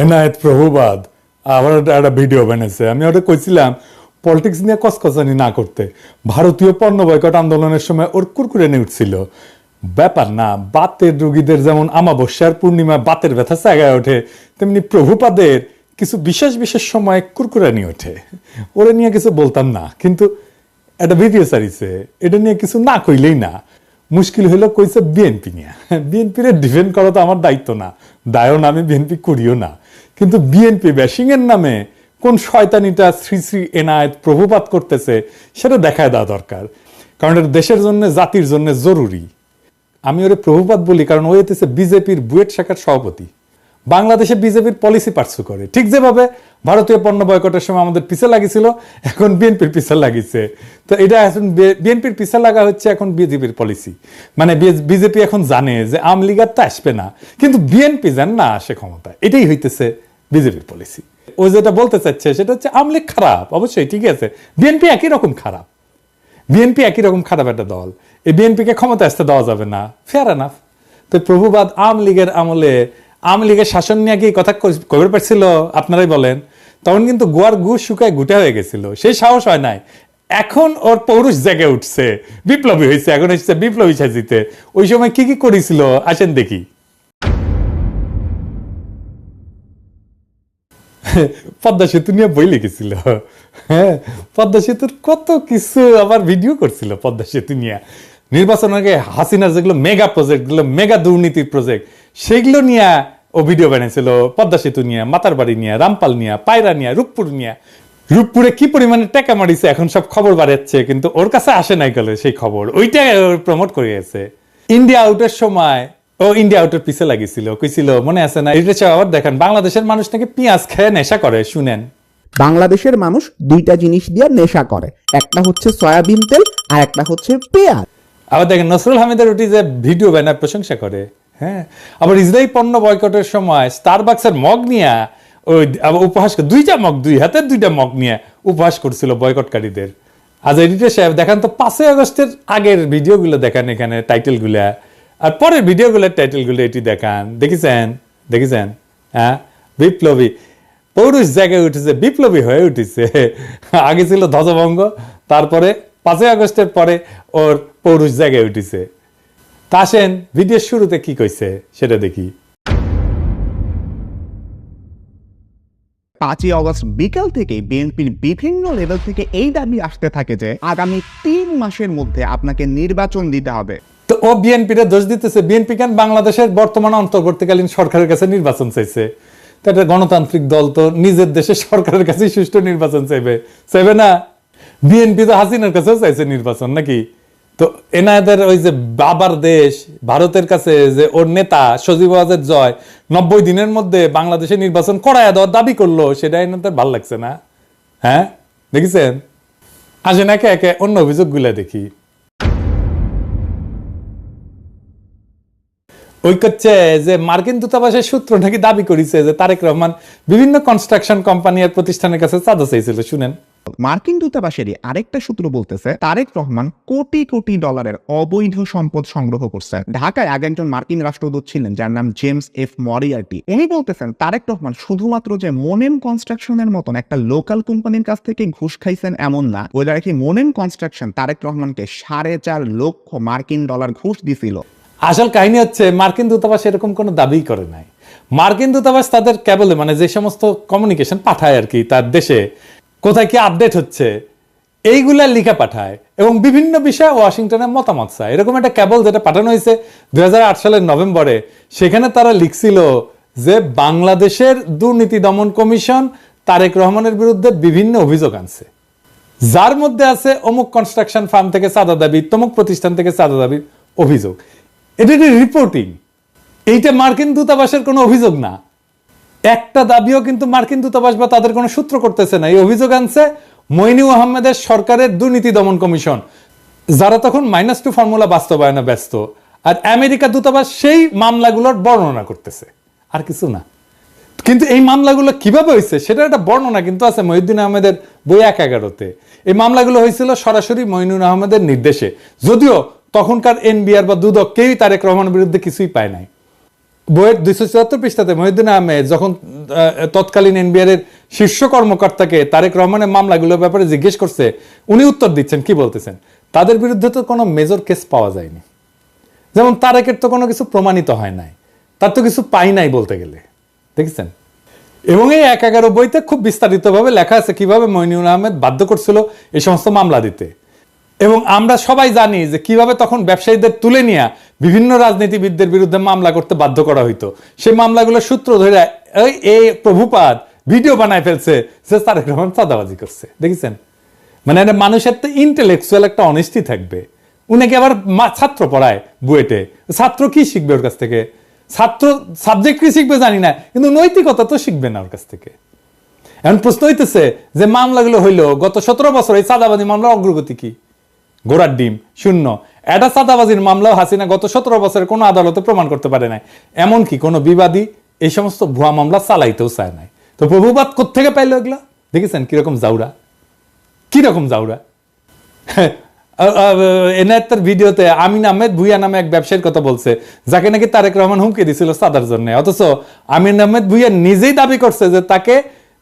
এনায়েত প্রভুবাদ আবার একটা ভিডিও বানাইছে। আমি ওটা কইছিলাম পলিটিক্স নিয়ে কসকসানি না করতে। ভারতীয় পণ্য বয়কট আন্দোলনের সময় ওর কুরকুরে নিয়ে উঠছিল। ব্যাপার না, বাতের রোগীদের যেমন আমাবস্যার পূর্ণিমা বাতের ব্যথা জায়গায় ওঠে, তেমনি প্রভুপাদের কিছু বিশেষ বিশেষ সময় কুরকুরে নিয়ে ওঠে। ওরা নিয়ে কিছু বলতাম না, কিন্তু একটা ভিডিও সারিছে, এটা নিয়ে কিছু না কইলেই না। মুশকিল হইলো কইছে বিএনপি নিয়ে। বিএনপির ডিফেন্ড করা তো আমার দায়িত্ব না, দায়ও না, আমি বিএনপি করিও না। কিন্তু বিএনপি ব্যাশিং এর নামে কোন শয়তানিটা শ্রী শ্রী এনায়েত প্রভুপাত করতেছে সেটা দেখায় দেওয়া দরকার, কারণ এটা দেশের জন্য জাতির জন্য জরুরি। আমি ওরে প্রভুপাত বলি কারণ ও হইতেছে বিজেপির বুয়েট শাখার সভাপতি। বাংলাদেশে বিজেপির পলিসি পার্সু করে, ঠিক যেভাবে ভারতীয় পণ্য বয়কটের সময় আমাদের পিছে লাগিয়েছিল, এখন বিএনপির পিছে লাগিয়েছে। তো এটা এখন বিএনপির পিছে লাগা হচ্ছে এখন বিজেপির পলিসি। মানে বিজেপি এখন জানে যে আওয়ামী লীগ আর তো আসবে না, কিন্তু বিএনপি যেন না আসে ক্ষমতায়, এটাই হইতেছে বিজেপির পলিসি। ও যেটা বলতে চাচ্ছে সেটা হচ্ছে আওয়ামী লীগ খারাপ, অবশ্যই ঠিক আছে, বিএনপি একই রকম খারাপ। বিএনপি একই রকম খারাপ একটা দল, এই বিএনপিকে ক্ষমতা আসতে দেওয়া যাবে না, ফেয়ার এনাফ। তো প্রভুবাদ আওয়ামী লীগের আমলে আওয়ামী লীগের শাসন নিয়ে কি কথা কবে পারছিল আপনারাই বলেন? তখন কিন্তু গোয়ার গু শুকায় গুটা হয়ে গেছিল, সেই সাহস হয় নাই। এখন ওর পৌরুষ জেগে উঠছে, বিপ্লবী হয়েছে, এখন হচ্ছে বিপ্লবী সাজিতে। ওই সময় কি কি করেছিল আসেন দেখি। পদ্মা সেতু নিয়ে বই লিখেছিল, হ্যাঁ, পদ্মা সেতুর কত কিছু আবার ভিডিও করছিল পদ্মা সেতু নিয়ে। নির্বাচন আগে হাসিনার যেগুলো মেগা প্রজেক্ট, গুলো মেগা দুর্নীতির প্রজেক্ট, সেগুলো নিয়ে ও ভিডিও বানিয়েছিল। পদ্মা সেতু নিয়ে, মাতারবাড়ি নিয়ে, রামপাল নিয়ে, পায়রা নিয়ে, রূপপুর নিয়ে। রূপপুরে কি পরিমাণে টাকা মারিছে এখন সব খবর বাড়াচ্ছে, কিন্তু ওর কাছে আসে নাই গেলে সেই খবর, ওইটা প্রমোট করে গেছে। ইন্ডিয়া আউটের সময় ও ইন্ডিয়া আউটের পিছে লাগিয়েছিল, কইছিল মনে আছে না? এটা আবার দেখেন, বাংলাদেশের মানুষ নাকি পেঁয়াজ খেয়ে নেশা করে। শুনেন, বাংলাদেশের মানুষ দুইটা জিনিস দিয়ে নেশা করে, একটা হচ্ছে সয়াবিন তেল আর একটা হচ্ছে পেঁয়াজ। আবার দেখেন নসরুল হামিদের ওটি যে ভিডিও ব্যানার প্রশংসা করে, হ্যাঁ। আবার ইসরায়েল পণ্য বয়কটের সময় স্টারবাক্সের মগ নিয়ে ওই উপহাস, দুইটা মগ, দুই হাতের দুইটা মগ নিয়ে উপহাস করছিল বয়কটকারীদের। আজ এডিটর সাহেব দেখান তো 5ই আগস্টের আগের ভিডিওগুলো দেখান, এখানে টাইটেলগুলা, আর পরের ভিডিওগুলোর টাইটেলগুলো এটি দেখান। দেখেছেন? দেখেছেন? হ্যাঁ, বিপ্লবী পৌরুষ জায়গায় উঠেছে, বিপ্লবী হয়ে উঠেছে। আগে ছিল ধ্বজভঙ্গ, তারপরে 5ই আগস্টের পরে ওর পৌরুষ জায়গায় উঠেছে। তা আসেন ভিডিওর শুরুতে কি কইছে সেটা দেখি। 5ই আগস্ট বিকাল থেকে বিএনপির বিভিন্ন লেভেল থেকে এই দাবি আসতে থাকে যে আগামী 3 মাসের মধ্যে আপনাকে নির্বাচন দিতে হবে। তো ও বিএনপির দোষ দিতেছে। বিএনপি কেন বাংলাদেশের বর্তমান অন্তর্বর্তীকালীন সরকারের কাছে নির্বাচন চাইছে? তো একটা গণতান্ত্রিক দল তো নিজের দেশের সরকারের কাছে সুষ্ঠু নির্বাচন চাইবে না? বিএনপি তো হাসিনার কাছেও চাইছে নির্বাচন নাকি? তো এনাদের ওই যে বাবার দেশ ভারতের কাছে যে ওর নেতা সজীব ওয়াজেদ জয় 90 দিনের মধ্যে বাংলাদেশে নির্বাচন করায় দেওয়ার দাবি করলো, সেটা এনাদের ভাল লাগছে না? হ্যাঁ, দেখেছেন? আসেন একে একে অন্য অভিযোগগুলা দেখি। ওই করছে যে মার্কিন দূতাবাসের সূত্র নাকি দাবি করেছে যে তারেক রহমান বিভিন্ন কনস্ট্রাকশন কোম্পানি আর প্রতিষ্ঠানের কাছে চাঁদা চাইছিল। শুনেন, মার্কিন দূতাবাসেরই আরেকটা সূত্র বলতেছে তারেক রহমান কোটি কোটি ডলারের অবৈধ সম্পদ সংগ্রহ করছেন। ঢাকায় আগে একজন মার্কিন রাষ্ট্রদূত ছিলেন যার নাম জেমস এফ মরিয়ার্টি। উনি বলতেছেন তারেক রহমান শুধুমাত্র যে মোনেম কনস্ট্রাকশনের মতন একটা লোকাল কোম্পানির কাছ থেকে ঘুষ খাইছেন এমন না, ওই কি মোনেম কনস্ট্রাকশন তারেক রহমানকে 4.5 লক্ষ মার্কিন ডলার ঘুষ দিছিল। আসল কাহিনী হচ্ছে মার্কিন দূতাবাস এরকম কোনো দাবি করে নাই। মার্কিন দূতাবাস তাদের কেবলে মানে যে সমস্ত কমিউনিকেশন পাঠায় আর কি, তার দেশে কোথায় কি আপডেট হচ্ছে এইগুলা লিখে পাঠায় এবং বিভিন্ন বিষয়ে ওয়াশিংটনের মতামত চায়। এরকম একটা কেবল যেটা পাঠানো হয়েছে 2008 সালের নভেম্বরে, সেখানে তারা লিখছিল যে বাংলাদেশের দুর্নীতি দমন কমিশন তারেক রহমানের বিরুদ্ধে বিভিন্ন অভিযোগ আনছে, যার মধ্যে আছে অমুক কনস্ট্রাকশন ফার্ম থেকে চাঁদা দাবি, তমুক প্রতিষ্ঠান থেকে চাঁদা দাবির অভিযোগ। এটা রিপোর্টিং, এইটা মার্কিন দূতাবাসের কোনো অভিযোগ না। একটা দাবিও কিন্তু মার্কিন দূতাবাস বা তাদের কোনো সূত্র করতেছে না। এই অভিযোগ আনছে মইনুল আহমেদের সরকারের দুর্নীতি দমন কমিশন, যারা তখন -2 ফর্মুলা বাস্তবায়নে ব্যস্ত। আর আমেরিকা দূতাবাস সেই মামলাগুলোর বর্ণনা করতেছে, আর কিছু না। কিন্তু এই মামলাগুলো কিভাবে হয়েছে সেটা একটা বর্ণনা কিন্তু আছে মহিউদ্দিন আহমেদের বই 1/11-তে। এই মামলাগুলো হয়েছিল সরাসরি মইনুল আহমেদের নির্দেশে, যদিও তখনকার এনবিআর বা দুদক কেউই তারেক রহমানের বিরুদ্ধে কিছুই পায় নাই। বইয়ের 274 পৃষ্ঠাতে মহিউদ্দিন আহমেদ যখন তৎকালীন এনবিআর এর শীর্ষ কর্মকর্তাকে তারেক রহমানের মামলাগুলোর ব্যাপারে জিজ্ঞেস করছে, উনি উত্তর দিচ্ছেন, কি বলতেছেন, তাদের বিরুদ্ধে তো কোনো মেজর কেস পাওয়া যায়নি, যেমন তারেকের তো কোনো কিছু প্রমাণিত হয় নাই, তার তো কিছু পাই নাই বলতে গেলে, দেখেছেন। এবং এই 111 বইতে খুব বিস্তারিতভাবে লেখা আছে কিভাবে মইনুল আহমেদ বাধ্য করছিল এই সমস্ত মামলা দিতে। এবং আমরা সবাই জানি যে কিভাবে তখন ব্যবসায়ীদের তুলে নিয়ে বিভিন্ন রাজনীতিবিদদের বিরুদ্ধে মামলা করতে বাধ্য করা হইতো। সেই মামলাগুলোর সূত্র ধরে এই প্রভুপাদ ভিডিও বানায় ফেলছে যে তারেক রহমান চাঁদাবাজি করছে, দেখেছেন। মানে মানুষের তো ইন্টেলেকচুয়াল একটা অনেস্টি থাকবে। উনাকে আবার ছাত্র পড়ায় বুয়েটে, ছাত্র কি শিখবে ওর কাছ থেকে? ছাত্র সাবজেক্ট কি শিখবে জানি না, কিন্তু নৈতিকতা তো শিখবে না ওর কাছ থেকে। এখন প্রশ্ন হইতেছে যে মামলাগুলো হইলো গত 17 বছর, এই চাঁদাবাজি মামলার অগ্রগতি কি? ঘোড়ার ডিম, শূন্য। এটা চাঁদাবাজির মামলাও হাসিনা গত 17 বছরের কোনো আদালতে প্রমাণ করতে পারে নাই, এমনকি কোনো বিবাদী এই সমস্ত ভুয়া মামলা চালাইতেও চায় নাই। তো প্রভুবাদ কোত্থেকে পাইলো এগুলো? দেখেছেন কিরকম জাউরা, কিরকম জাউরা। এনায়েতের ভিডিওতে আমিন আহমেদ ভুইয়া নামে এক ব্যবসায়ীর কথা বলছে, যাকে নাকি তারেক রহমান হুমকি দিছিল চাঁদার জন্য। অথচ আমিন আহমেদ ভুইয়া নিজেই দাবি করছে যে তাকে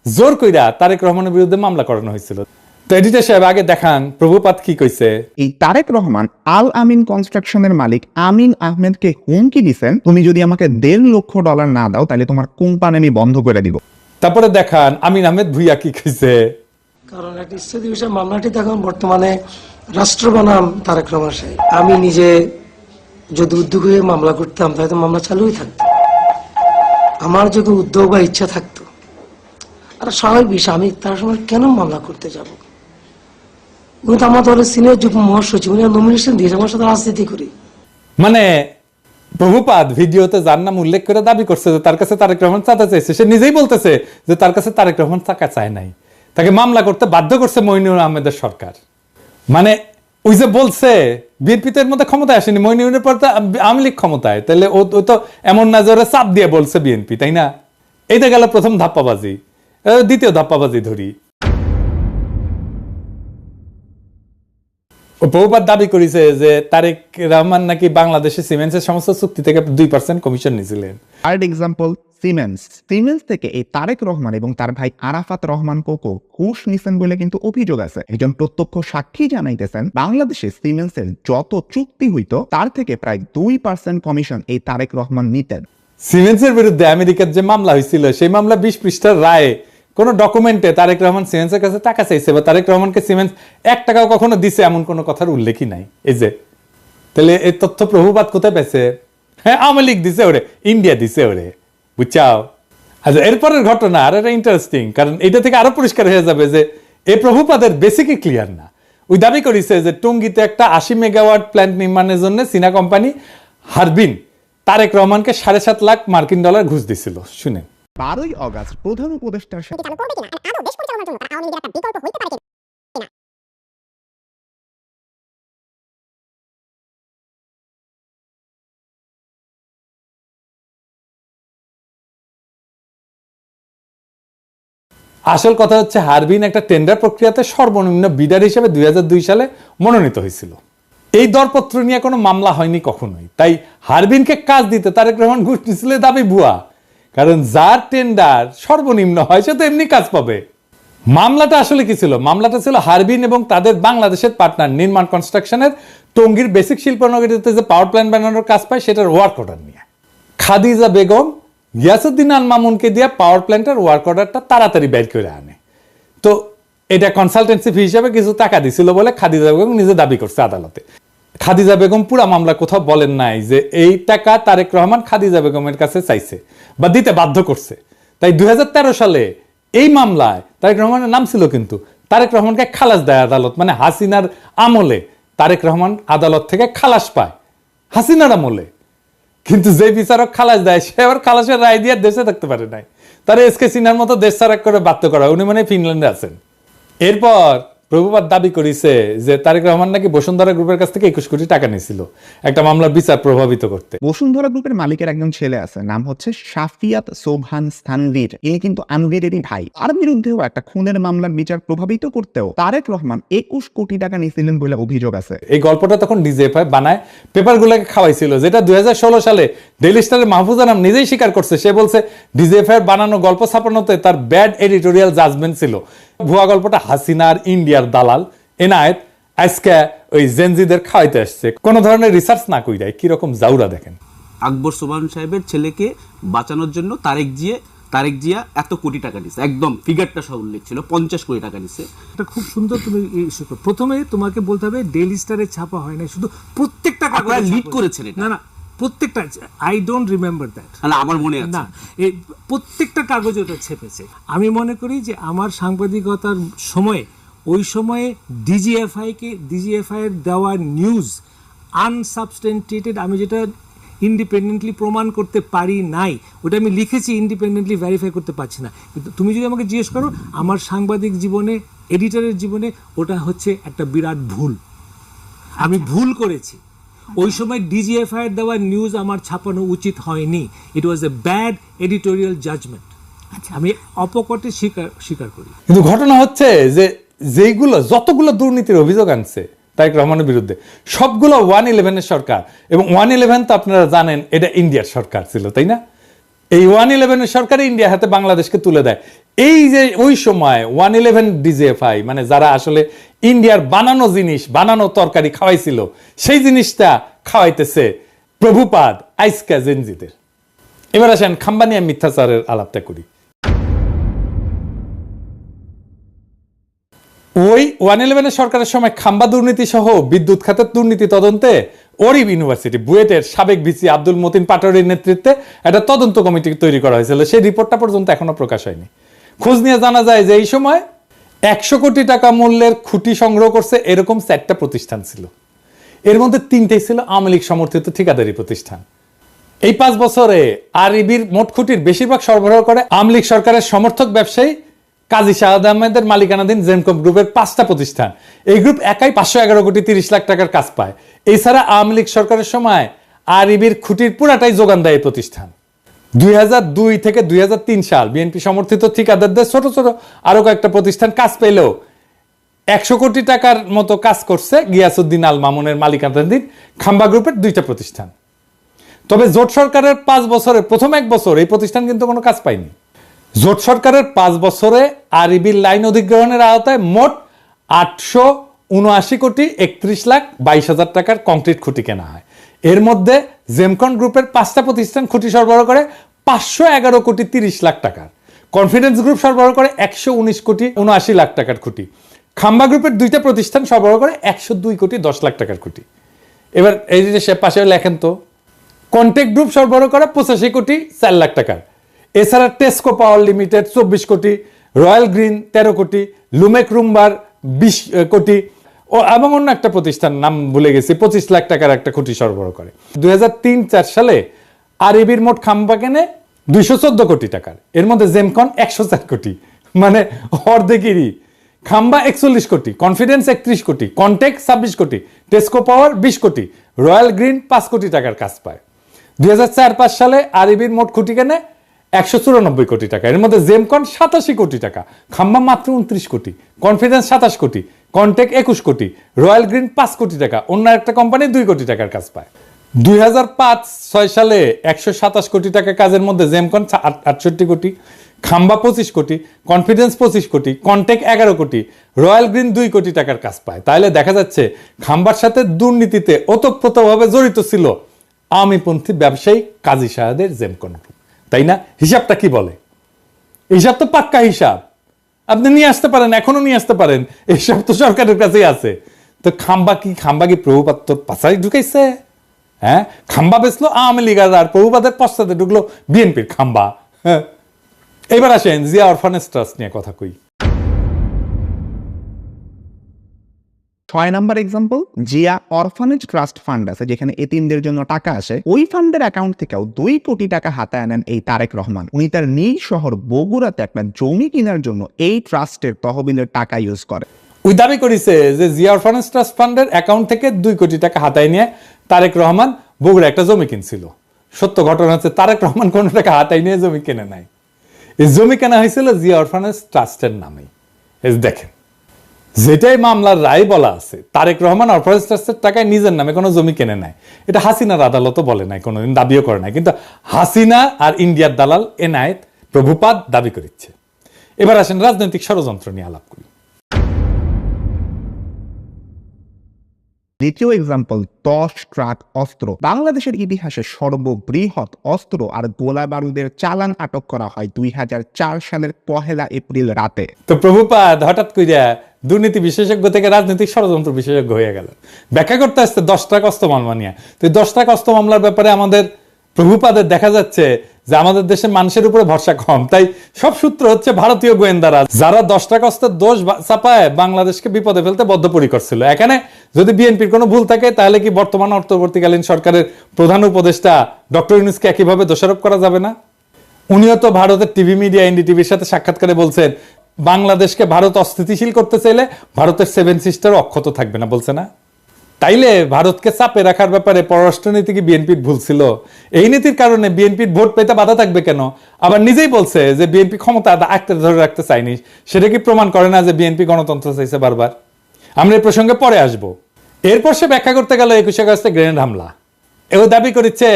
জোর কইরা তারেক রহমানের বিরুদ্ধে মামলা করানো হয়েছিল। তো এডিটর সাহেব আগে দেখান প্রভুপাত কি কইছে। এই তারেক রহমান আল আমিন কনস্ট্রাকশনের মালিক আমিন আহমেদকে হুমকি দিছেন, তুমি যদি আমাকে $1.5 লক্ষ না দাও তাহলে তোমার কোম্পানি আমি বন্ধ করে দিব। তারপরে দেখান আমিন আহমেদ ভুইয়া কি কইছে। কারণ একটা ইস্তেদি বিষয় মামলাটি দেখুন বর্তমানে রাষ্ট্র বনাম তারেক রহমান সাহেব। আমি নিজে যদি উদ্যোগ হয়ে মামলা করতাম তাহলে তো মামলা চালুই থাকতো। আমার যদি উদ্যোগ বা ইচ্ছা থাকতো, আর স্বাভাবিক বিষয়, আমি তার সময় কেন মামলা করতে যাব? উনি তো আমার দলের সিনিয়র যুগ্ম মহাসচিব, উনি নমিনেশন দিয়েছে, আমার সাথে রাজনীতি করি। মানে প্রভুপাদ ভিডিওতে যার নাম উল্লেখ করে দাবি করছে যে তার কাছে তারেক রহমান চাঁদা চাইছে, সে নিজেই বলতেছে যে তার কাছে তারেক রহমান টাকা চায় নাই, তাকে মামলা করতে বাধ্য করছে মইনুল আহমেদের সরকার। মানে ওই যে বলছে বিএনপিতে এর মধ্যে ক্ষমতায় আসেনি, মইনুলের পর তো আওয়ামী লীগ ক্ষমতায়, তাহলে ও তো এমন না জোরে চাপ দিয়ে বলছে বিএনপি, তাই না? এইটা গেল প্রথম ধাপ্পাবাজি। দ্বিতীয় ধাপ্পাবাজি ধরি, প্রভুপাত দাবি করেছে যে তারেক রহমান নাকি বাংলাদেশে সিমেন্টসের সমস্ত চুক্তি থেকে 2% কমিশন নিয়েছিলেন। থার্ড এক্সাম্পল সিমেন্স থেকে এই তারেক রহমান এবং তার ভাই আরাফাত রহমান কোকো ঘুষ নিছেন বলে কিন্তু অভিযোগ আছে। একজন প্রত্যক্ষ সাক্ষী জানাইতেছেন বাংলাদেশে সিমেন্সের যত চুক্তি হইতো তার থেকে প্রায় 2% কমিশন এই তারেক রহমান নিতেন। সিমেন্সের বিরুদ্ধে আমেরিকার যে মামলা হয়েছিল, সেই মামলা 20 পৃষ্ঠার রায়ে কোন ডকুমেন্টে তারেক রহমান সিমেন্সের কাছে টাকা চাইছে বা তারেক রহমানকে সিমেন্স 1 টাকাও কখনো দিছে এমন কোন কথার উল্লেখই নাই। এই যে তাহলে এই তথ্য প্রভুপাত কোথায় পেয়েছে? হ্যাঁ, আওয়ামী লীগ দিছে ওরে, ইন্ডিয়া দিছে ওরে, বুঝছাও। আচ্ছা, এরপরের ঘটনা আর এটা ইন্টারেস্টিং, কারণ এটা থেকে আরো পরিষ্কার হয়ে যাবে যে এই প্রভুপাদের বেসিকই ক্লিয়ার না। ওই দাবি করেছে যে টঙ্গীতে একটা 80 মেগাওয়াট প্ল্যান্ট নির্মাণের জন্য চীনা কোম্পানি হারবিন তারেক রহমানকে $7.5 লাখ মার্কিন ডলার ঘুষ দিছিল। শুনেন। 12ই অগাস্ট প্রধান উপদেষ্টার সাথে চালু করবে কিনা, আর আদৌ দেশ পরিচালনার জন্য তারা আওয়ামী লীগের একটা বিকল্প হইতে পারে কিনা। আসল কথা হচ্ছে হারবিন একটা টেন্ডার প্রক্রিয়াতে সর্বনিম্ন বিডার হিসেবে 2002 সালে মনোনীত হয়েছিল। এই দরপত্র নিয়ে কোনো মামলা হয়নি কখনোই। তাই হারবিনকে কাজ দিতে তারেক রহমান ঘুষ নিছিল দাবি ভুয়া, কারণ যার টেন্ডার সর্বনিম্ন হয় সে তো এমনি কাজ পাবে। মামলাটা আসলে কি ছিল? মামলাটা ছিল হারবিন এবং তাদের বাংলাদেশের পার্টনার নির্মাণ কনস্ট্রাকশনের টঙ্গীর বেসিক শিল্পনগরীতে যে পাওয়ার প্ল্যান্ট বানানোর কাজ পায় সেটার ওয়ার্ক অর্ডার নিয়ে। খাদিজা বেগম গিয়াসউদ্দিন আল মামুনকে দিয়ে পাওয়ার প্ল্যান্টের ওয়ার্ক অর্ডারটা তাড়াতাড়ি বের করে আনে। তো এটা কনসালটেন্সি ফি হিসাবে কিছু টাকা দিছিল বলে খাদিজা বেগম নিজে দাবি করছে আদালতে। খাদিজা বেগম পুরা মামলা কোথাও বলেন নাই যে এই টাকা তারেক রহমান খাদিজা বেগমের কাছে চাইছে বা দিতে বাধ্য করছে। তাই 2013 সালে এই মামলায় তারেক রহমানের নাম ছিল, কিন্তু তারেক রহমানকে খালাস দেয় আদালত। মানে হাসিনার আমলে তারেক রহমান আদালত থেকে খালাস পায়, হাসিনার আমলে। কিন্তু যে বিচারক খালাস দেয় সে আবার খালাসের রায় দিয়ে দেশে থাকতে পারে নাই, তার এসকে সিনহার মতো দেশ ছাড়া করে বাধ্য করা। উনি মানে ফিনল্যান্ডে আছেন। এরপর প্রভুপাত দাবি করেছে যে তারেক রহমান নাকি বসুন্ধরা গ্রুপের কাছ থেকে 21 কোটি টাকা নিয়েছিল একটা মামলার বিচার প্রভাবিত করতে। বসুন্ধরা গ্রুপের মালিকের একজন ছেলে আছে, নাম হচ্ছে শাফিয়াত সোবহান স্থানভীর। ইনি কিন্তু আনভীরেরই ভাই। তার বিরুদ্ধেও একটা খুনের মামলার বিচার প্রভাবিত করতেও তারেক রহমান 21 কোটি টাকা নিয়েছিলেন বলে অভিযোগ আছে। এই গল্পটা তখন ডিজিএফআই বানায় পেপারগুলোকে খাওয়াইছিল, যেটা 2016 সালে ডেইলি স্টারের মাহফুজ আনাম নিজেই স্বীকার করছে। সে বলছে ডিজিএফআই বানানো গল্প ছাপানোতে তার ব্যাড এডিটোরিয়াল জাজমেন্ট ছিল। ভুয়া গল্পটা হাসিনার ইন্ডিয়ার দালাল এনায়েত আজকে ওই জেনজিদের খাওয়াইতে আসছে, কোনো ধরনের রিসার্চ না কইরাই। কিরকম জাউরা দেখেন। আকবর সোবহান সাহেবের ছেলেকে বাঁচানোর জন্য তারেক জিয়া এত কোটি টাকা নিছে, একদম ফিগারটা সব উল্লেখ ছিল, 50 কোটি টাকা নিছে। এটা খুব সুন্দর। তুমি প্রথমে তোমাকে বলতে হবে ডেইলি স্টারে ছাপা হয় না, শুধু প্রত্যেকটা আপনারা লিড করেছেন এটা। না প্রত্যেকটা, আই ডোন্ট রিমেম্বার দ্যাট। না আমার মনে আছে। না, এই প্রত্যেকটা কাগজে ওটা ছেপেছে। আমি মনে করি যে আমার সাংবাদিকতার সময়ে, ওই সময়ে ডিজিএফআই এর দেওয়া নিউজ আনসাবস্টেন্টিয়েটেড, আমি যেটা ইন্ডিপেন্ডেন্টলি প্রমাণ করতে পারি নাই, ওটা আমি লিখেছি, ইন্ডিপেন্ডেন্টলি ভেরিফাই করতে পারছি না। কিন্তু তুমি যদি আমাকে জিজ্ঞেস করো আমার সাংবাদিক জীবনে, এডিটরের জীবনে, ওটা হচ্ছে একটা বিরাট ভুল। আমি ভুল করেছি। ওই সময় ডিজিএফআই এর দেওয়া নিউজ আমার ছাপানো উচিত হয়নি। ইট ওয়াজ এ ব্যাড এডিটোরিয়াল জাজমেন্ট। আমি অপকটে স্বীকার করি। কিন্তু ঘটনা হচ্ছে যে যতগুলো দুর্নীতির অভিযোগ আনছে তারেক রহমানের বিরুদ্ধে, সবগুলো 111 সরকার, এবং 111 তো আপনারা জানেন এটা ইন্ডিয়ার সরকার ছিল, তাই না? এই 111 সরকার ইন্ডিয়া হাতে বাংলাদেশকে তুলে দেয়। এই যে ওই সময় 111 ডিজিএফআই, মানে যারা আসলে ইন্ডিয়ার বানানো জিনিস, বানানো তরকারি খাওয়াইছিল, সেই জিনিসটা খাওয়াইতেছে প্রভুপাদ আইসকা জেনজিদের। এবার আসেন খাম্বানিয়া মিথ্যাচারের আলাপটা করি। ওই 111 সরকারের সময় খাম্বা দুর্নীতি সহ বিদ্যুৎ খাতের দুর্নীতি তদন্তে ওরিব ইউনিভার্সিটি বুয়েটের সাবেক ভিসি আব্দুল মতিন পাটোয়ারির নেতৃত্বে একটা তদন্ত কমিটি তৈরি করা হয়েছিল। সেই রিপোর্টটা পর্যন্ত এখনো প্রকাশ হয়নি। খোঁজ নিয়ে জানা যায় যে এই সময় 100 কোটি টাকা মূল্যের খুঁটি সংগ্রহ করছে এরকম 4টা প্রতিষ্ঠান ছিল। এর মধ্যে 3টেই ছিল আওয়ামী লীগ সমর্থিত ঠিকাদারি প্রতিষ্ঠান। এই 5 বছরে আরইবির মোট খুঁটির বেশিরভাগ সরবরাহ করে আওয়ামী লীগ সরকারের সমর্থক ব্যবসায়ী কাজী শাহাদ আহমেদের মালিকানাধীন জেমকম গ্রুপের 5টা প্রতিষ্ঠান। এই গ্রুপ একাই 511 কোটি 30 লাখ টাকার কাজ পায়। এছাড়া আওয়ামী লীগ সরকারের সময় আরইবির খুঁটির পুরাটাই যোগান দেয় প্রতিষ্ঠান। 2002 থেকে 2003 সাল বিএনপি সমর্থিত ঠিকাদারদের ছোট ছোট আরো কয়েকটা প্রতিষ্ঠান কাজ পেলেও 100 কোটি টাকার মতো কাজ করছে গিয়াসউদ্দিন আল মামুনের মালিকানাধীন খাম্বা গ্রুপের 2টা প্রতিষ্ঠান। তবে জোট সরকারের 5 বছরের প্রথম 1 বছর এই প্রতিষ্ঠান কিন্তু কোনো কাজ পায়নি। জোট সরকারের 5 বছরে আরইবির লাইন অধিগ্রহণের আওতায় মোট 879 কোটি 31 লাখ 22 হাজার টাকার কংক্রিট খুঁটি কেনা হয়। এর মধ্যে জেমকন গ্রুপের 5টা প্রতিষ্ঠান খুঁটি সরবরাহ করে 511 কোটি 30 লাখ টাকার, কনফিডেন্স গ্রুপ সরবরাহ করে 119 কোটি 79 লাখ টাকার খুঁটি, খাম্বা গ্রুপের 2টা প্রতিষ্ঠান সরবরাহ করে 102 কোটি 10 লাখ টাকার খুঁটি। এবার এই যে সে পাশে লেখেন তো, কন্টেক্ট গ্রুপ সরবরাহ করে 85 কোটি 4 লাখ টাকার। এছাড়া টেস্কো পাওয়ার লিমিটেড 24 কোটি, রয়্যাল গ্রিন 13 কোটি, লুমেক রুম্বার 20 কোটি এবং অন্য একটা প্রতিষ্ঠান নাম ভুলে গেছি 25 লাখ টাকার একটা খুঁটি সরবরাহ করে। 2003-04 সালে আরইবির মোট খাম্বা কেনে 214 কোটি টাকার। এর মধ্যে জেমকন 104 কোটি, মানে অর্ধেকেরই। খাম্বা 41 কোটি, কনফিডেন্স 31 কোটি, কন্টেক্ট 26 কোটি, টেস্কো পাওয়ার 20 কোটি, রয়্যাল গ্রিন 5 কোটি টাকার কাজ পায়। 2004-05 সালে আরইবির মোট খুঁটি কেনে 194 কোটি টাকা। এর মধ্যে জেমকন 87 কোটি টাকা, খাম্বা মাত্র 29 কোটি, কনফিডেন্স 27 কোটি, কন্টেক্ট 21 কোটি, রয়্যাল গ্রিন 5 কোটি টাকা, অন্য একটা কোম্পানি 2 কোটি টাকার কাজ পায়। 2005-06 সালে 127 কোটি টাকা কাজের মধ্যে জেমকন 68 কোটি, খাম্বা 25 কোটি, কনফিডেন্স 25 কোটি, কন্টেক্ট 11 কোটি, রয়্যাল গ্রিন 2 কোটি টাকার কাজ পায়। তাহলে দেখা যাচ্ছে খাম্বার সাথে দুর্নীতিতে ওতপ্রোতভাবে জড়িত ছিল আওয়ামীপন্থী ব্যবসায়ী কাজী শাহাদের জেমকন গ্রুপ, তাই না? হিসাবটা কি বলে? হিসাব তো পাক্কা হিসাব, আপনি নিয়ে আসতে পারেন, এখনো নিয়ে আসতে পারেন, এইসব তো সরকারের কাছেই আছে। তো খাম্বা কি প্রভুপাত পাশায় ঢুকাইছে? হ্যাঁ, খাম্বা বেচলো আওয়ামী লীগ আর প্রভুপাতের পশ্চাতে ঢুকলো বিএনপির খাম্বা। হ্যাঁ, এবার আসেন জিয়া অরফানেজ ট্রাস্ট নিয়ে কথা কই। 6 number example, Zia orphanage trust fund আছে যেখানে এতিমদের জন্য টাকা আসে। ওই ফান্ডের অ্যাকাউন্ট থেকেও 2 কোটি টাকা হাতায় আনেন এই তারেক রহমান। উনি তার নিজ শহর বগুড়াতে একটা জমি কেনার জন্য এই ট্রাস্টের তহবিলের টাকা ইউজ করে। ওই দাবি করেছে যে জিয়া অরফানেজ ট্রাস্ট ফান্ডের অ্যাকাউন্ট থেকে 2 কোটি টাকা হাতায় নিয়ে তারেক রহমান বগুড়া একটা জমি কিনছিল। সত্য ঘটনা হচ্ছে তারেক রহমান কোনো টাকা হাতায় নিয়ে জমি কিনে নাই। এই জমি কেনা হয়েছিল জিয়া অরফানেজ ট্রাস্টের নামে। দেখেন, যেটাই মামলার রায় বলা আছে, তারেক রহমান অরফানেজ ট্রাস্টের টাকায় নিজের নামে কোনো জমি কেনে নাই। এটা হাসিনার আদালতও বলে নাই, কোনোদিন দাবিও করে নাই, কিন্তু হাসিনা আর ইন্ডিয়ার দালাল এনায়েত প্রভুপাদ দাবি করেছে। এবার আসেন রাজনৈতিক ষড়যন্ত্র নিয়ে আলাপ করি। দ্বিতীয় এক্সাম্পল, 10 ট্রাক অস্ত্র। বাংলাদেশের ইতিহাসে সর্ববৃহৎ অস্ত্র আর গোলা বারুদের চালান আটক করা হয় 2004 সালের 1 এপ্রিল রাতে। তো প্রভুপাদ হঠাৎ কইরা দুর্নীতি বিশেষজ্ঞ থেকে রাজনৈতিক ষড়যন্ত্র বিশেষজ্ঞ হয়ে গেল, ব্যাখ্যা করতে আসছে 10 টাকা অস্ত্র মামলা নিয়ে। তো এই 10 টাকা অস্ত্র মামলার ব্যাপারে আমাদের প্রভুপাদের দেখা যাচ্ছে যে আমাদের দেশের মানুষের উপরে ভরসা কম, তাই সব সূত্র হচ্ছে ভারতীয় গোয়েন্দারা, যারা 10 টাকা অস্ত্রের দোষ চাপায় বাংলাদেশকে বিপদে ফেলতে বদ্ধপরিকর ছিল। এখানে যদি বিএনপির কোনো ভুল থাকে, তাহলে কি বর্তমান অন্তর্বর্তীকালীন সরকারের প্রধান উপদেষ্টা ডক্টর ইউনূসকে একইভাবে দোষারোপ করা যাবে না? উনিও তো ভারতের টিভি মিডিয়া এনডিটিভির সাথে সাক্ষাৎকারে বলছেন, বাংলাদেশকে ভারত অস্থিতিশীল করতে চাইলে ভারতের 7 সিস্টার অক্ষত থাকবে না, বলছে না? তাইলে ভারতকে চাপে রাখার ব্যাপারে পররাষ্ট্রনীতি কি বিএনপির ভুল ছিল? এই নীতির কারণে বিএনপির ভোট পেতে বাধা থাকবে কেন? আবার নিজেই বলছে যে বিএনপি ক্ষমতা আঁকড়ে ধরে রাখতে চায়নি। সেটা কি প্রমাণ করে না যে বিএনপি গণতন্ত্র চাইছে বারবার? আমরা এই প্রসঙ্গে পরে আসবো। এরপর সে ব্যাখ্যা করতে গেল 21 আগস্টে গ্রেনেড হামলা। এও দাবি করেছে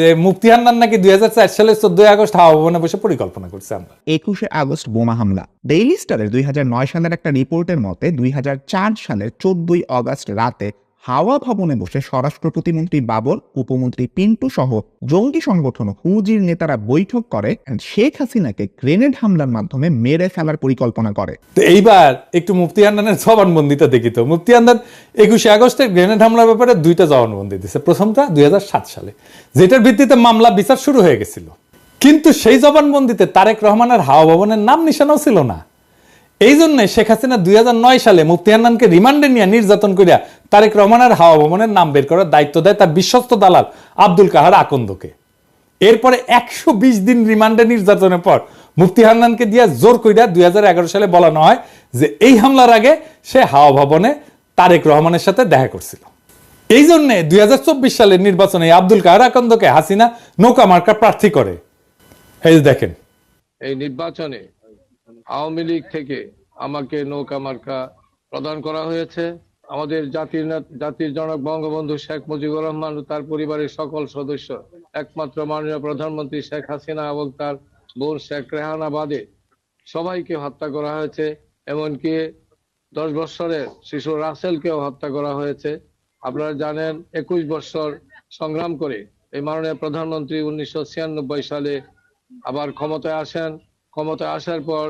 যে মুফতি হান্নান নাকি 2004 সালের 14 আগস্ট হাওয়া ভবনে বসে পরিকল্পনা করছে। আমরা 21 আগস্ট বোমা হামলা। ডেইলি স্টারের 2009 সালের একটা রিপোর্টের মতে 2004 সালের 14 আগস্ট রাতে হাওয়া ভবনে বসে স্বরাষ্ট্র প্রতিমন্ত্রী বাবর, উপমন্ত্রী পিন্টু সহ জঙ্গি সংগঠন হুজির নেতারা বৈঠক করে শেখ হাসিনাকে গ্রেনেড হামলার মাধ্যমে মেরে ফেলার পরিকল্পনা করে। তো এইবার একটু মুফতি হান্নানের জবানবন্দিটা দেখি তো। মুফতি হান্নান 21 আগস্টের গ্রেনেড হামলার ব্যাপারে 2টা জবানবন্দি দিয়েছে। প্রথমটা 2007 সালে, যেটার ভিত্তিতে মামলা বিচার শুরু হয়ে গেছিল, কিন্তু সেই জবানবন্দিতে তারেক রহমানের হাওয়া ভবনের নাম নিশানাও ছিল না। এই জন্য শেখ হাসিনা 2009 সালে মুফতি হান্নানকে রিমান্ডে নিয়ে নির্যাতন করিয়া তারেক রহমানের হাওয়া ভবনের নাম বের করার দায়িত্ব দেয় তার বিশ্বস্ত দালাল আব্দুল কাহার আকন্দকে। এরপরে 120 দিন রিমান্ডে নির্যাতনের পর মুফতি হান্নানকে দিয়া জোর কইরা 2011 সালে বলানো হয় যে এই হামলার আগে সে হাওয়া ভবনে তারেক রহমানের সাথে দেখা করছিল। এই জন্য 2024 সালের নির্বাচনে আব্দুল কাহার আকন্দকে হাসিনা নৌকা মার্কা প্রার্থী করে। এই দেখেন, এই নির্বাচনে আওয়ামী লীগ থেকে আমাকে নৌকা মার্কা প্রদান করা হয়েছে। আমাদের জাতির জনক বঙ্গবন্ধু শেখ মুজিবুর রহমান ও তার পরিবারের সকল সদস্য, একমাত্র মাননীয় প্রধানমন্ত্রী শেখ হাসিনা এবং তার বোন শেখ রেহানা বাদে সবাইকে হত্যা করা হয়েছে। এমনকি 10 বছরের শিশু রাসেলকেও হত্যা করা হয়েছে। আপনারা জানেন 21 বছর সংগ্রাম করে এই মাননীয় প্রধানমন্ত্রী 1996 সালে আবার ক্ষমতায় আসেন। ক্ষমতায় আসার পর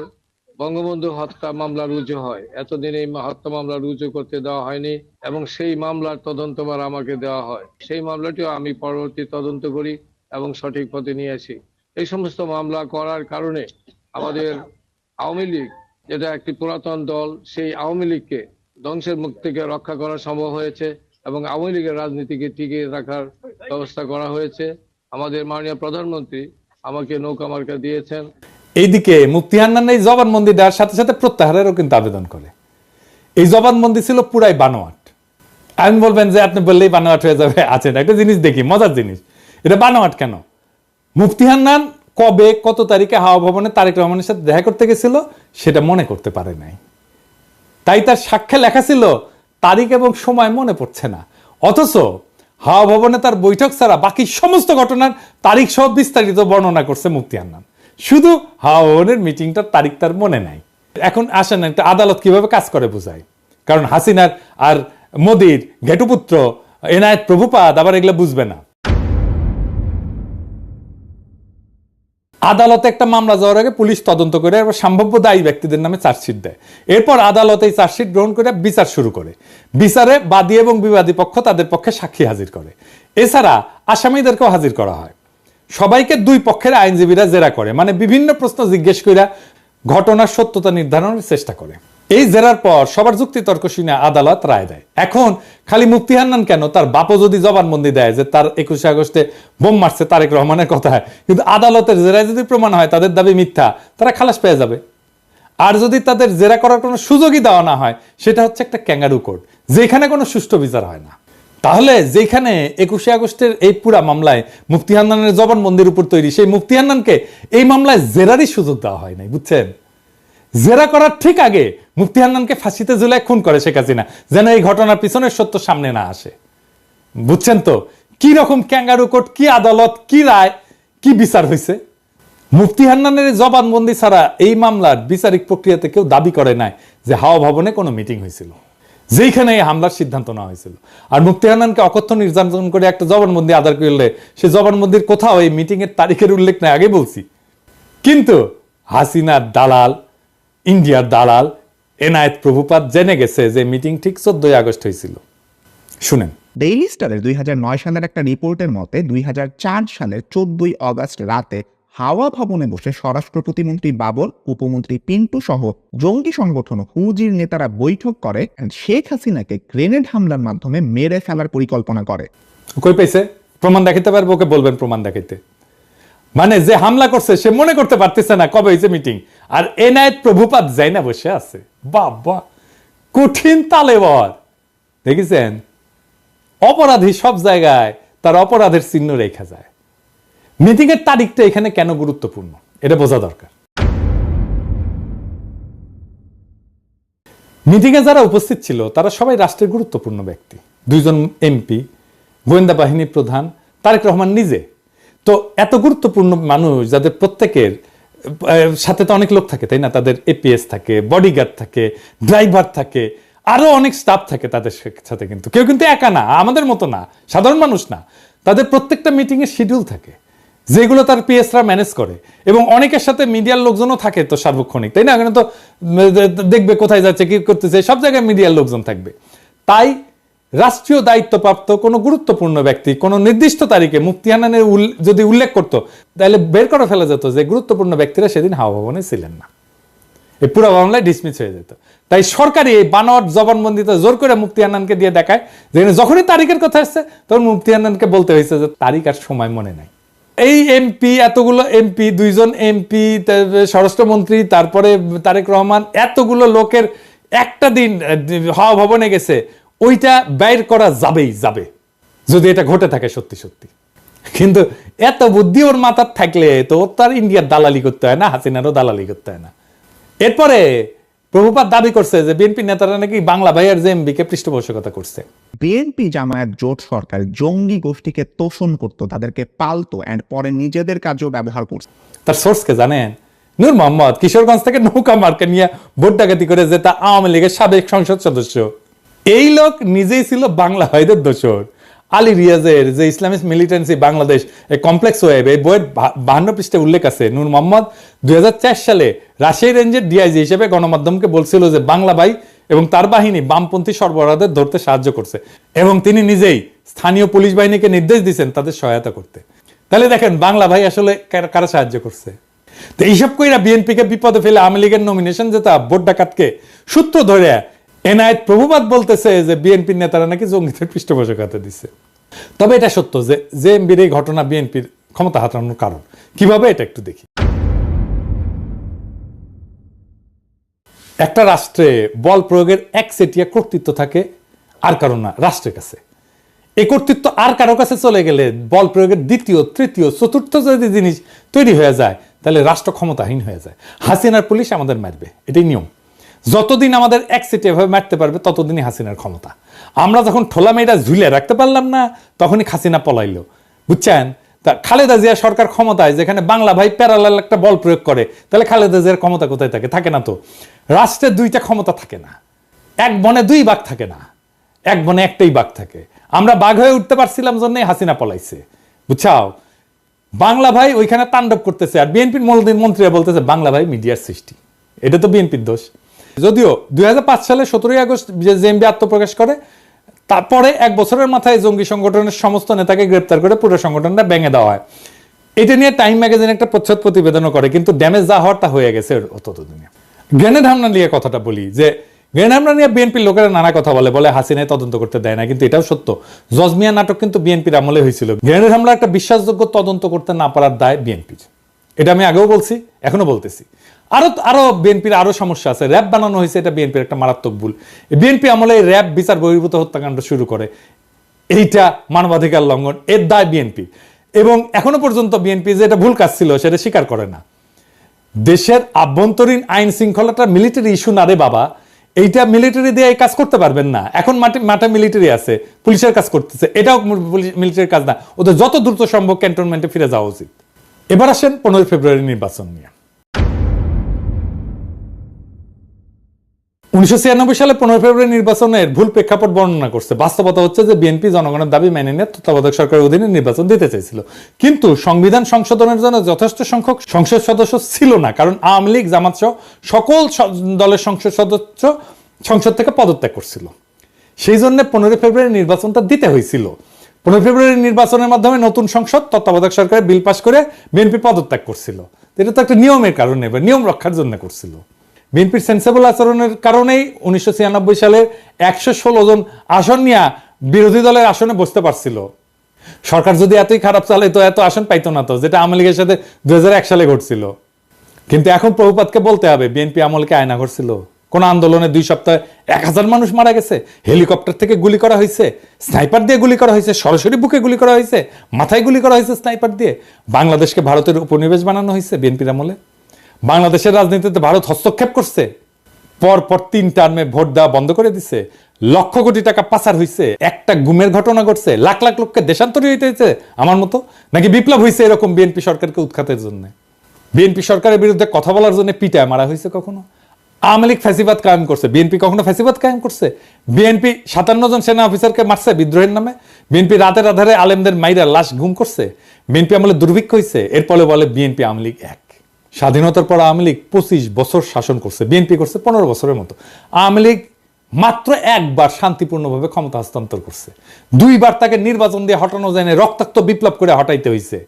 বঙ্গবন্ধু হত্যা মামলা রুজু হয়। এতদিন এই হত্যা মামলা রুজু করতে দেওয়া হয়নি এবং সেই মামলার তদন্তভার আমাকে দেওয়া হয়। সেই মামলাটিও আমি পরবর্তী তদন্ত করি এবং সঠিক পথে নিয়ে আসি। এই সমস্ত মামলা করার কারণে আমাদের আওয়ামী লীগ, যেটা একটি পুরাতন দল, সেই আওয়ামী লীগকে ধ্বংসের মুখ থেকে রক্ষা করা সম্ভব হয়েছে এবং আওয়ামী লীগের রাজনীতিকে টিকিয়ে রাখার ব্যবস্থা করা হয়েছে। আমাদের মাননীয় প্রধানমন্ত্রী আমাকে নৌকা মার্কা দিয়েছেন। এইদিকে মুফতি হান্নান এই জবানবন্দি দেওয়ার সাথে সাথে প্রত্যাহারেরও কিন্তু আবেদন করে। এই জবানবন্দি ছিল পুরাই বানোয়াট। আমি বলবেন যে আপনি বললেই বানোয়াট হয়ে যাবে। আছেন একটা জিনিস দেখি, মজার জিনিস, এটা বানোয়াট কেন? মুফতি হান্নান কবে কত তারিখে হাওয়া ভবনে তারেক রহমানের সাথে দেখা করতে গেছিল সেটা মনে করতে পারে নাই, তাই তার সাক্ষ্যে লেখা ছিল তারিখ এবং সময় মনে পড়ছে না। অথচ হাওয়া ভবনে তার বৈঠক ছাড়া বাকি সমস্ত ঘটনার তারিখ সহ বিস্তারিত বর্ণনা করছে মুফতি হান্নান। শুধু হাওয়া ভবনের মিটিংটার তারিখ তার মনে নাই। এখন আসেন একটা আদালত কিভাবে কাজ করে বোঝায়। কারণ হাসিনার আর মোদির ঘেটুপুত্র এনায়েত প্রভুপাদ আবার এগুলো বুঝবে না। আদালতে একটা মামলা যাওয়ার আগে পুলিশ তদন্ত করে এবার সম্ভাব্য দায়ী ব্যক্তিদের নামে চার্জশিট দেয়। এরপর আদালত এই চার্জশিট গ্রহণ করে বিচার শুরু করে। বিচারে বাদী এবং বিবাদী পক্ষ তাদের পক্ষে সাক্ষী হাজির করে। এছাড়া আসামিদেরকেও হাজির করা হয়। সবাইকে 2 পক্ষের আইনজীবীরা জেরা করে, মানে বিভিন্ন প্রশ্ন জিজ্ঞেস করে ঘটনার সত্যতা নির্ধারণের চেষ্টা করে। এই জেরার পর সবার যুক্তি তর্ক শুনে আদালত রায় দেয়। এখন খালি মুফতি হান্নান কেন, তার বাপও যদি জবানবন্দি দেয় যে তার 21 আগস্টে বোম মারছে তারেক রহমানের কথায়, কিন্তু আদালতের জেরায় যদি প্রমাণ হয় তাদের দাবি মিথ্যা, তারা খালাস পেয়ে যাবে। আর যদি তাদের জেরা করার কোনো সুযোগই দেওয়া না হয়, সেটা হচ্ছে একটা ক্যাঙ্গারু কোর্ট, যেখানে কোনো সুষ্ঠু বিচার হয় না। তাহলে যেখানে 21শে আগস্টের এই পুরা মামলায় মুফতি হান্নানের জবানবন্দির উপর তৈরি, সেই মুফতি হান্নানকে এই মামলায় জেরারই সুযোগ দেওয়া হয় নাই, বুঝছেন? জেরা করার ঠিক আগে মুফতি হান্নানকে ফাঁসিতে ঝুলায় খুন করে শেখ হাসিনা, যেন এই ঘটনার পিছনের সত্য সামনে না আসে। বুঝছেন তো কি রকম ক্যাঙ্গারু কোর্ট, কি আদালত, কি রায়, কি বিচার হয়েছে? মুফতি হান্নানের জবানবন্দি ছাড়া এই মামলার বিচারিক প্রক্রিয়াতে কেউ দাবি করে নাই যে হাওয়া ভবনে কোনো মিটিং হয়েছিল, যেখানে এই হামলার সিদ্ধান্ত নেওয়া হয়েছিল। আর মুফতি হান্নানকে অকথ্য নির্যাতন করে একটা জবানবন্দি আদায় করলে সে জবানবন্দির কোথাও এই মিটিং এর তারিখের উল্লেখ নাই, আগে বলছি। কিন্তু হাসিনার দালাল, ইন্ডিয়ার দালাল এনায়েত প্রভুপাত জেনে গেছে যে মিটিং ঠিক 14 আগস্ট হয়েছিল। শুনেন, ডেইলি স্টারের 2009 সালের একটা রিপোর্টের মতে 2004 সালের 14 আগস্ট রাতে হাওয়া ভবনে বসে স্বরাষ্ট্র প্রতিমন্ত্রী বাবর, উপমন্ত্রী পিন্টু সহ জঙ্গি সংগঠন হুজির নেতারা বৈঠক করে and শেখ হাসিনাকে গ্রেনেড হামলার মাধ্যমে মেরে ফেলার পরিকল্পনা করে। কই পাইছে? প্রমাণ দেখাইতে পারবো? ওকে বলবেন প্রমাণ দেখাইতে। মানে যে হামলা করছে সে মনে করতে পারতেছে না কবে হয়েছে মিটিং, আর এনায়েত প্রভুপাত যাই না বসে আছে। বাবা, কঠিন তালেবর। দেখেছেন, অপরাধী সব জায়গায় তার অপরাধের চিহ্ন রেখা যায়। মিটিং এর তারিখটা এখানে কেন গুরুত্বপূর্ণ এটা বোঝা দরকার। মিটিং এ যারা উপস্থিত ছিল তারা সবাই রাষ্ট্রের গুরুত্বপূর্ণ ব্যক্তি, 2 জন এমপি, গোয়েন্দা বাহিনী প্রধান, তারেক রহমান নিজে। তো এত গুরুত্বপূর্ণ মানুষ যাদের প্রত্যেকের সাথে তো অনেক লোক থাকে, তাই না? তাদের এপিএস থাকে, বডিগার্ড থাকে, ড্রাইভার থাকে, আরো অনেক স্টাফ থাকে তাদের সাথে। কিন্তু কেউ কিন্তু একা না, আমাদের মতো না, সাধারণ মানুষ না। তাদের প্রত্যেকটা মিটিং এর শিডিউল থাকে, যেগুলো তার পিএসরা ম্যানেজ করে, এবং অনেকের সাথে মিডিয়ার লোকজনও থাকে তো সার্বক্ষণিক, তাই না? এখানে তো দেখবে কোথায় যাচ্ছে, কি করতেছে, সব জায়গায় মিডিয়ার লোকজন থাকবে। তাই রাষ্ট্রীয় দায়িত্বপ্রাপ্ত কোনো গুরুত্বপূর্ণ ব্যক্তি কোনো নির্দিষ্ট তারিখে মুফতি হান্নানের যদি উল্লেখ করতো, তাহলে বের করে ফেলা যেত যে গুরুত্বপূর্ণ ব্যক্তিরা সেদিন হাওয়া ভবনে ছিলেন না, এই পুরো মামলায় ডিসমিস হয়ে যেত। তাই সরকারি এই বানোয়াট জবানবন্দিতে জোর করে মুফতি হান্নানকে দিয়ে দেখায়, যেখানে যখনই তারিখের কথা আসছে তখন মুফতি হান্নানকে বলতে হয়েছে যে তারিখ আর সময় মনে নাই। এই এমপি, এতগুলো এমপি, 2 জন এমপি, স্বরাষ্ট্রমন্ত্রী, তারপরে তারেক রহমান, এতগুলো লোকের একটা দিন হাওয়া ভবনে গেছে, ওইটা বাইর করা যাবেই যাবে যদি এটা ঘটে থাকে সত্যি সত্যি। কিন্তু এত বুদ্ধি ওর মাথার থাকলে তো ওর তার ইন্ডিয়ার দালালি করতে হয় না, হাসিনারও দালালি করতে হয় না। এরপরে প্রভুপাত দাবি করছে যে বিএনপি নেতারা নাকি বাংলা ভাইয়ের জেএমবি কে পৃষ্ঠপোষকতা করছে। বিএনপি জামায়াত জোট সরকার জঙ্গি গোষ্ঠীকে তোষণ করত, তাদেরকে পালতো এন্ড পরে নিজেদের কাজেও ব্যবহার করছে। তার সোর্সকে জানেন? নূর মোহাম্মদ কিশোরগঞ্জ থেকে নৌকা মার্কা নিয়ে ভোট ডাকাতি করে যে তা আওয়ামী লীগের সাবেক সংসদ সদস্য। এই লোক নিজেই ছিল বাংলা ভাইদের দোসর। আলী রিয়াজের যে ইসলামিস্ট মিলিটেন্সি বাংলাদেশ এই কমপ্লেক্স ওয়েব, এই বইয়ের 52 পৃষ্ঠায় উল্লেখ আছে, নূর মোহাম্মদ 2004 সালে রাজশাহী রেঞ্জের ডিআইজি হিসেবে গণমাধ্যমকে বলছিল যে বাংলা ভাই এবং তার বাহিনী বামপন্থী সরবরাহদের ধরতে সাহায্য করছে, এবং তিনি নিজেই স্থানীয় পুলিশ বাহিনীকে নির্দেশ দিয়েছেন তাদের সহায়তা করতে। তাহলে দেখেন বাংলা ভাই আসলে কারা সাহায্য করছে। তো এইসব কইরা বিএনপিকে বিপদে ফেলে আওয়ামী লীগের নমিনেশন যেটা ভোট ডাকাতকে সূত্র ধরে এনায়েত প্রভুপাত বলতেছে যে বিএনপির নেতারা নাকি জঙ্গিদের পৃষ্ঠপোষকতা দিচ্ছে। তবে এটা সত্য যে জেএমবির এই ঘটনা বিএনপির ক্ষমতা হারানোর কারণ। কিভাবে এটা একটু দেখি। একটা রাষ্ট্রে বল প্রয়োগের একচেটিয়া কর্তৃত্ব থাকে আর কারণ না, রাষ্ট্রের কাছে। এই কর্তৃত্ব আর কারো কাছে চলে গেলে বল প্রয়োগের দ্বিতীয়, তৃতীয়, চতুর্থ যদি জিনিস তৈরি হয়ে যায় তাহলে রাষ্ট্র ক্ষমতাহীন হয়ে যায়। হাসিনার পুলিশ আমাদের মারবে, এটাই নিয়ম। যতদিন আমাদের একসেটে এভাবে মারতে পারবে ততদিনই হাসিনার ক্ষমতা। আমরা যখন ঠোলা মেয়েটা ঝুলে রাখতে পারলাম না তখনই হাসিনা পলাইলো, বুঝছেন? তা খালেদা জিয়া সরকার ক্ষমতায়, যেখানে বাংলা ভাই প্যারালাল একটা বল প্রয়োগ করে, তাহলে খালেদা জিয়ার ক্ষমতা কোথায় থাকে? থাকে না তো। রাষ্ট্রের 2টা ক্ষমতা থাকে না, এক বনে 2 বাঘ থাকে না, এক বনে একটাই বাঘ থাকে। আমরা বাঘ হয়ে উঠতে পারছিলাম জন্যই হাসিনা পলাইছে, বুঝছাও? বাংলা ভাই ওইখানে তাণ্ডব করতেছে, আর বিএনপির মন্ত্রীরা বলতেছে বাংলা ভাই মিডিয়ার সৃষ্টি। এটা তো বিএনপির দোষ। যদিও 2005 সালে 17 আগস্ট জেএমবি আত্মপ্রকাশ করে, তারপরে 1 বছরের মাথায় জঙ্গি সংগঠনের সমস্ত নেতাকে গ্রেপ্তার করে পুরো সংগঠনটা ভেঙে দেওয়া হয়। এটা নিয়ে টাইম ম্যাগাজিন একটা প্রচ্ছদ প্রতিবেদনও করে, কিন্তু ড্যামেজ যা হওয়ার তা হয়ে গেছে ততদিনে। গ্রেনেড হামলা নিয়ে কথাটা বলি, যে গ্রেনেড হামলা নিয়ে বিএনপির লোকেরা নানা কথা বলে হাসিনায় তদন্ত করতে দেয় না, কিন্তু এটাও সত্য। জজমিয়া নাটক কিন্তু বিএনপির আমলে হয়েছিল। গ্রেনেড হামলা একটা বিশ্বাসযোগ্য তদন্ত করতে না পারার দায় বিএনপির, এটা আমি আগেও বলছি, এখনো বলতেছি। আরো আরো বিএনপির আরো সমস্যা আছে। র্যাব বানানো হয়েছে, এটা বিএনপির একটা মারাত্মক ভুল। বিএনপি আমলে র্যাব বিচার বহির্ভূত হত্যাকাণ্ড শুরু করে, এইটা মানবাধিকার লঙ্ঘন, এর দায় বিএনপি। এবং এখনো পর্যন্ত বিএনপি যে এটা ভুল কাজ ছিল সেটা স্বীকার করে না। দেশের আভ্যন্তরীণ আইন শৃঙ্খলাটা মিলিটারি ইস্যু না রে বাবা, এইটা মিলিটারি দিয়ে এই কাজ করতে পারবেন না। এখন মাঠে মিলিটারি আছে, পুলিশের কাজ করতেছে, এটাও মিলিটারির কাজ না। ওদের যত দ্রুত সম্ভব ক্যান্টনমেন্টে ফিরে যাওয়া উচিত। এবার আসেন 15 ফেব্রুয়ারি নির্বাচন নিয়ে। 1996 সালে 15 ফেব্রুয়ারি নির্বাচনের ভুল প্রেক্ষাপট বর্ণনা করছে। বাস্তবতা হচ্ছে যে বিএনপি জনগণের দাবি মেনে নিয়ে তত্ত্বাবধায়ক সরকারের অধীনে নির্বাচন দিতে চাইছিল, কিন্তু সংবিধান সংশোধনের জন্য যথেষ্ট সংখ্যক সংসদ সদস্য ছিল না, কারণ আওয়ামী লীগ, জামাত সহ সকল দলের সংসদ সদস্য সংসদ থেকে পদত্যাগ করছিল। সেই জন্য 15 ফেব্রুয়ারি নির্বাচনটা দিতে হয়েছিল। 15 ফেব্রুয়ারি নির্বাচনের মাধ্যমে নতুন সংসদ তত্ত্বাবধায়ক সরকারের বিল পাস করে বিএনপি পদত্যাগ করছিল। এটা তো একটা নিয়মের কারণে, নিয়ম রক্ষার জন্য করছিল। বিএনপির সেন্সেবল আচরণের কারণেই 1996 সালে 116 জন আসন নিয়ে বিরোধী দলের আসনে বসতে পারছিল। সরকার যদি এতই খারাপ চালে তো এত আসন পাইতো না, তো যেটা আওয়ামী লীগের সাথে 2001 সালে ঘটছিল। কিন্তু এখন প্রভুপাতকে বলতে হবে, বিএনপি আমলকে আয়না ঘটছিল? কোন আন্দোলনে 2 সপ্তাহে 1000 মানুষ মারা গেছে, হেলিকপ্টার থেকে গুলি করা হয়েছে, স্নাইপার দিয়ে গুলি করা হয়েছে, সরাসরি বুকে গুলি করা হয়েছে, মাথায় গুলি করা হয়েছে স্নাইপার দিয়ে। বাংলাদেশকে ভারতের উপনিবেশ বানানো হয়েছে বিএনপির আমলে। বাংলাদেশের রাজনীতিতে ভারত হস্তক্ষেপ করছে, পর 3 টার্মে ভোট দেওয়া বন্ধ করে দিছে, লক্ষ কোটি টাকা পাচার হয়েছে, একটা গুমের ঘটনা ঘটছে, লাখ লাখ লোককে দেশান্তরী হইতে হয়েছে আমার মতো, নাকি বিপ্লব হয়েছে এরকম বিএনপি সরকারকে উৎখাতের জন্য? বিএনপি সরকারের বিরুদ্ধে কথা বলার জন্য পিটায় মারা হয়েছে কখনো? আওয়ামী লীগ ফ্যাসিবাদ কায়েম করছে, বিএনপি কখনো ফ্যাসিবাদ কায়েম করছে? বিএনপি 57 জন সেনা অফিসারকে মারছে বিদ্রোহের নামে? বিএনপি রাতের আধারে আলেমদের মাইরা লাশ গুম করছে? বিএনপি আমলে দুর্ভিক্ষ হয়েছে? এরপরে বলে বিএনপি আওয়ামী লীগ এক। স্বাধীনতার পর আওয়ামী লীগ 25 বছর শাসন করছে, বিএনপি করছে 15 বছরের মতো। আওয়ামী লীগ মাত্র একবার শান্তিপূর্ণভাবে ক্ষমতা হস্তান্তর করছে, 2 বার তাকে নির্বাচন দিয়ে হটানো যায় না, রক্তাক্ত বিপ্লব করে হটাইতে হয়েছে।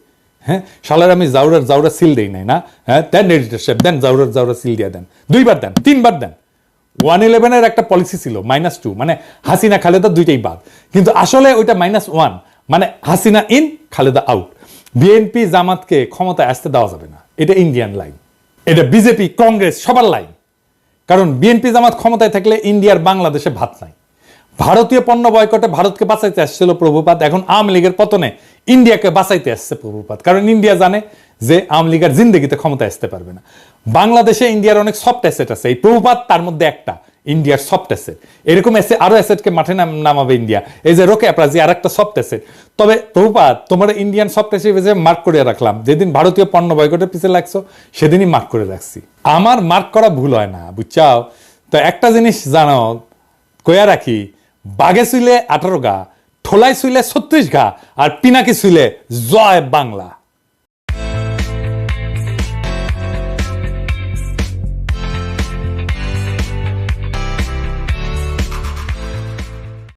হ্যাঁ, শালার আমি জাউরার সিল দেই নাই না? হ্যাঁ, দেন এডিটর সাহেব, দেন জাউরার সিল দিয়ে দেন, 2 বার দেন, 3 বার দেন। 111 একটা পলিসি ছিল -2, মানে হাসিনা খালেদা দুইটাই বাদ, কিন্তু আসলে ওইটা -1, মানে Hasina in Khaleda out. BNP জামাতকে ক্ষমতায় আসতে দেওয়া যাবে না, এটা ইন্ডিয়ান লাইন, এটা বিজেপি কংগ্রেস সবার লাইন। কারণ বিএনপি জামাত ক্ষমতায় থাকলে ইন্ডিয়ার বাংলাদেশে ভাত নাই। ভারতীয় পণ্য বয়কটে ভারতকে বাঁচাইতে আসছিল প্রভুপাত, এখন আওয়ামী লীগের পতনে ইন্ডিয়াকে বাঁচাইতে আসছে প্রভুপাত। কারণ ইন্ডিয়া জানে যে আওয়ামী লীগের জিন্দগিতে ক্ষমতায় আসতে পারবে না। বাংলাদেশে ইন্ডিয়ার অনেক সফট অ্যাসেট আছে, এই প্রভুপাত তার মধ্যে একটা, ইন্ডিয়ার সফট অ্যাসেট। এরকম আরো অ্যাসেটকে মাঠে নামাবে ইন্ডিয়া, এই যে রোকে অ্যাপ্রাজি আর একটা সফট অ্যাসেট। তবে প্রভুপাত, তোমার ইন্ডিয়ান সফট অ্যাসেট মার্ক করে রাখলাম, যেদিন ভারতীয় পণ্য বয়কটের পিছিয়ে লাগছো সেদিনই মার্ক করে রাখছি। আমার মার্ক করা ভুল হয় না, বুঝছাও? তো একটা জিনিস জানো, কয়া রাখি, বাঘে শুইলে 18 গা, ঠোলায় শুইলে 36 গা, আর পিনাকি শুইলে জয় বাংলা।